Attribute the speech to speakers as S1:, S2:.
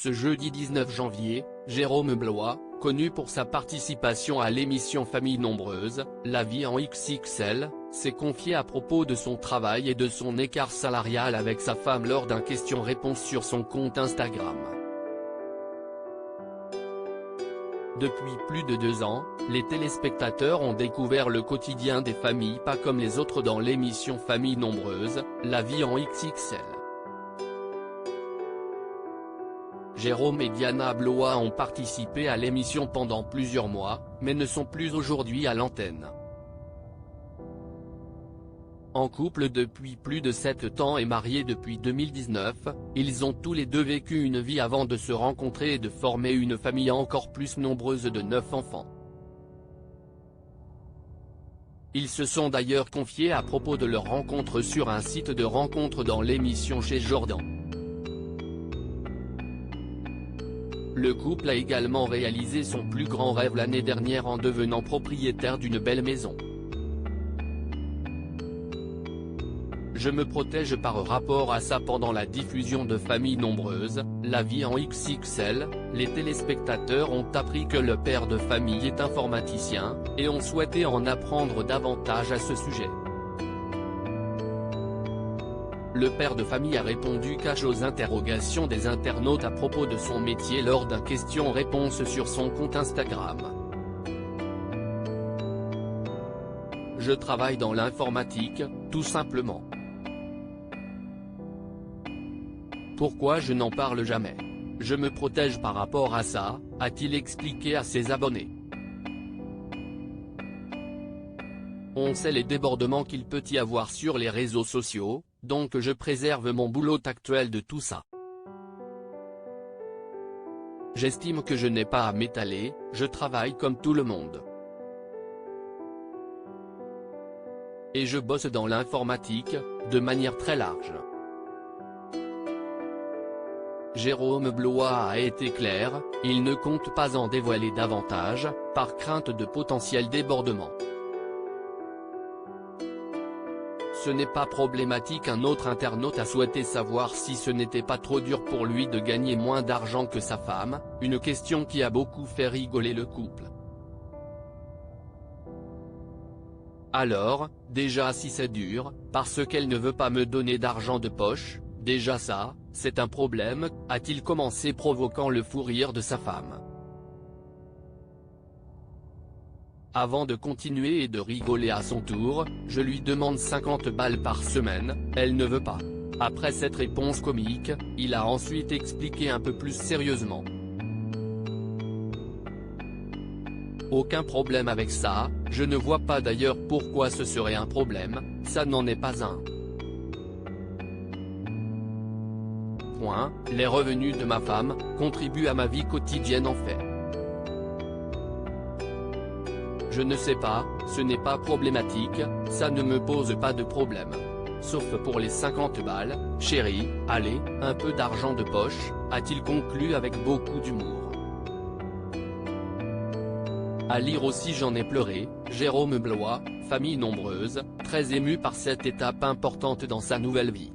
S1: Ce jeudi 19 janvier, Jérôme Blois, connu pour sa participation à l'émission Famille Nombreuse, La Vie en XXL, s'est confié à propos de son travail et de son écart salarial avec sa femme lors d'un question-réponse sur son compte Instagram. Depuis plus de 2 ans, les téléspectateurs ont découvert le quotidien des familles pas comme les autres dans l'émission Famille Nombreuse, La Vie en XXL. Jérôme et Diana Blois ont participé à l'émission pendant plusieurs mois, mais ne sont plus aujourd'hui à l'antenne. En couple depuis plus de 7 ans et mariés depuis 2019, ils ont tous les deux vécu une vie avant de se rencontrer et de former une famille encore plus nombreuse de 9 enfants. Ils se sont d'ailleurs confiés à propos de leur rencontre sur un site de rencontre dans l'émission Chez Jordan. Le couple a également réalisé son plus grand rêve l'année dernière en devenant propriétaire d'une belle maison. Je me protège par rapport à ça. Pendant la diffusion de Famille Nombreuse, La Vie en XXL, les téléspectateurs ont appris que le père de famille est informaticien, et ont souhaité en apprendre davantage à ce sujet. Le père de famille a répondu cash aux interrogations des internautes à propos de son métier lors d'un question-réponse sur son compte Instagram. Je travaille dans l'informatique, tout simplement. Pourquoi je n'en parle jamais? Je me protège par rapport à ça, a-t-il expliqué à ses abonnés. On sait les débordements qu'il peut y avoir sur les réseaux sociaux, donc je préserve mon boulot actuel de tout ça. J'estime que je n'ai pas à m'étaler, je travaille comme tout le monde. Et je bosse dans l'informatique, de manière très large. Jérôme Blois a été clair, il ne compte pas en dévoiler davantage, par crainte de potentiels débordements. Ce n'est pas problématique. Un autre internaute a souhaité savoir si ce n'était pas trop dur pour lui de gagner moins d'argent que sa femme, une question qui a beaucoup fait rigoler le couple. Alors, déjà si c'est dur, parce qu'elle ne veut pas me donner d'argent de poche, déjà ça, c'est un problème, a-t-il commencé provoquant le fou rire de sa femme. Avant de continuer et de rigoler à son tour, je lui demande 50 balles par semaine, elle ne veut pas. Après cette réponse comique, il a ensuite expliqué un peu plus sérieusement. Aucun problème avec ça, je ne vois pas d'ailleurs pourquoi ce serait un problème, ça n'en est pas un. Les revenus de ma femme contribuent à ma vie quotidienne en fait. Je ne sais pas, ce n'est pas problématique, ça ne me pose pas de problème. Sauf pour les 50 balles, chérie, allez, un peu d'argent de poche, a-t-il conclu avec beaucoup d'humour. À lire aussi J'en ai pleuré, Jérôme Blois, Famille Nombreuse, très ému par cette étape importante dans sa nouvelle vie.